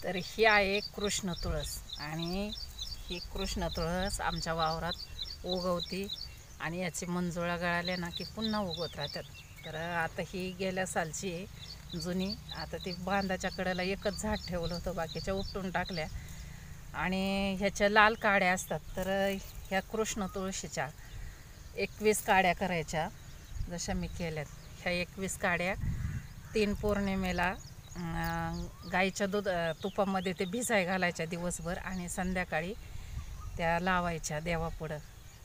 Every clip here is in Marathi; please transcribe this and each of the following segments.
तर ही आहे कृष्ण तुळस आणि ही कृष्ण तुळस आमच्या वावरात उगवती आणि याची मंजुळा गळाल्या ना की पुन्हा उगवत राहतात. तर आता ही गेल्या सालची आहे जुनी. आता ती बांधाच्या कडेला एकच झाड ठेवलं होतं, बाकीच्या उपटून टाकल्या. आणि ह्याच्या लाल काड्या असतात. तर ह्या कृष्ण तुळशीच्या 21 काड्या करायच्या जशा मी केल्यात. ह्या 21 काड्या 3 पौर्णिमेला गाईच्या तुपामध्ये ते भिजाय घालायच्या दिवसभर आणि संध्याकाळी त्या लावायच्या देवापुढं.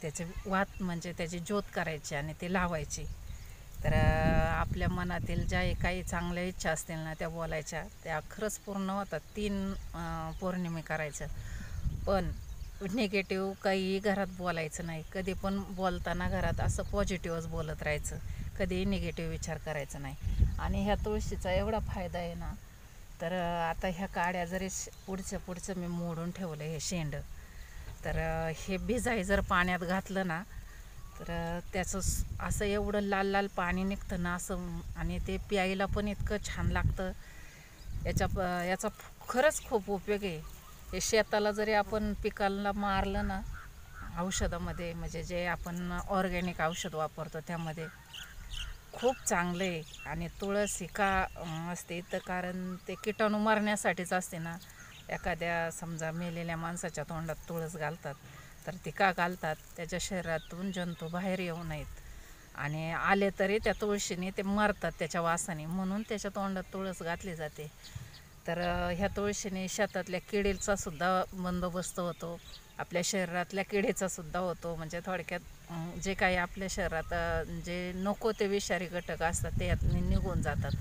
त्याचे वात म्हणजे त्याची ज्योत करायची आणि ते लावायची. तर आपल्या मनातील ज्या काही चांगल्या इच्छा असतील ना त्या बोलायच्या, त्या खरंच पूर्ण होतात. 3 पौर्णिमे करायचं. पण निगेटिव्ह काही घरात बोलायचं नाही. कधी पण बोलताना घरात असं पॉझिटिव्हच बोलत राहायचं, कधीही निगेटिव्ह विचार करायचं नाही. आणि ह्या तुळशीचा एवढा फायदा आहे ना, तर आता ह्या काड्या जरी पुढचं मी मोडून ठेवलं हे शेंड, तर हे भिजाई जर पाण्यात घातलं ना तर त्याचं असं एवढं लाल लाल पाणी निघतं ना असं, आणि ते प्यायला पण इतकं छान लागतं. याचा खरंच खूप उपयोग आहे. हे शेताला जरी आपण पिकाला मारलं ना औषधामध्ये, म्हणजे जे आपण ऑर्गॅनिक औषध वापरतो त्यामध्ये खूप चांगलं आहे. आणि तुळस ही का असते तर कारण ते किटाणू मारण्यासाठीच असते ना. एखाद्या समजा मेलेल्या माणसाच्या तोंडात तुळस घालतात, तर ती का घालतात? त्याच्या शरीरातून जंतू बाहेर येऊ नयेत, आणि आले तरी त्या तुळशीने ते मरतात त्याच्या वासाने, म्हणून त्याच्या तोंडात तुळस घातली जाते. तर ह्या तुळशीने शेतातल्या किडीचा सुद्धा बंदोबस्त होतो, आपल्या शरीरातल्या किडीचा सुद्धा होतो. म्हणजे थोडक्यात जे काही आपल्या शरीरात जे नको ते विषारी घटक असतात ते यातून निघून जातात.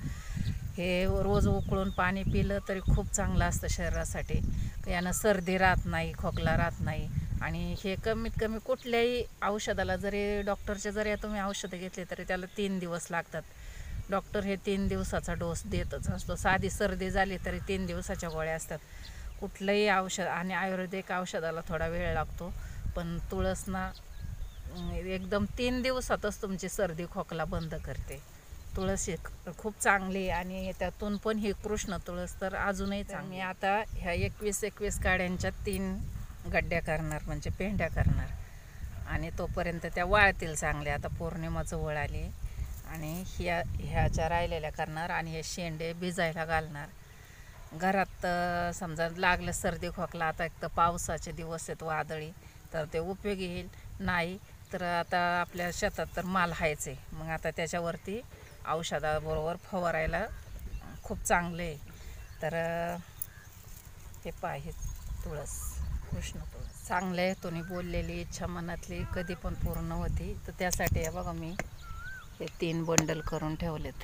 हे रोज उकळून पाणी पिलं तरी खूप चांगलं असतं शरीरासाठी. यानं सर्दी राहत नाही, खोकला राहत नाही. आणि हे कमीत कमी कुठल्याही औषधाला जरी डॉक्टरचे जरी तुम्ही औषधं घेतले तरी त्याला 3 दिवस लागतात. डॉक्टर हे 3 दिवसाचा डोस देतच असतो. साधी सर्दी झाली तरी 3 दिवसाच्या गोळ्या असतात. कुठलंही औषध, आणि आयुर्वेदिक औषधाला थोडा वेळ लागतो, पण तुळस ना एकदम 3 दिवसातच तुमची सर्दी खोकला बंद करते. तुळस ही खूप चांगली, आणि त्यातून पण ही कृष्ण तुळस तर अजूनही चांगली. मी आता ह्या 21 काड्यांच्या 3 गड्ड्या करणार, म्हणजे पेंड्या करणार, आणि तोपर्यंत त्या वाळतील चांगल्या. आता पौर्णिमा जवळ आली आणि ह्याच्या राहिलेल्या करणार, आणि हे शेंडे भिजायला घालणार. घरात समजा लागलं सर्दी खोकला, आता एक तर पावसाचे दिवस आहेत वादळी, तर ते उपयोगी येईल. नाही तर आता आपल्या शेतात तर माल हायच आहे, मग आता त्याच्यावरती औषधाबरोबर फवारायला खूप चांगलं आहे. तर हे पाहे तुळस, कृष्ण तुळस चांगल्या हेतूने बोललेली इच्छा मनातली कधी पण पूर्ण होती. तर त्यासाठी बघा मी हे 3 बंडल करून ठेवलेत.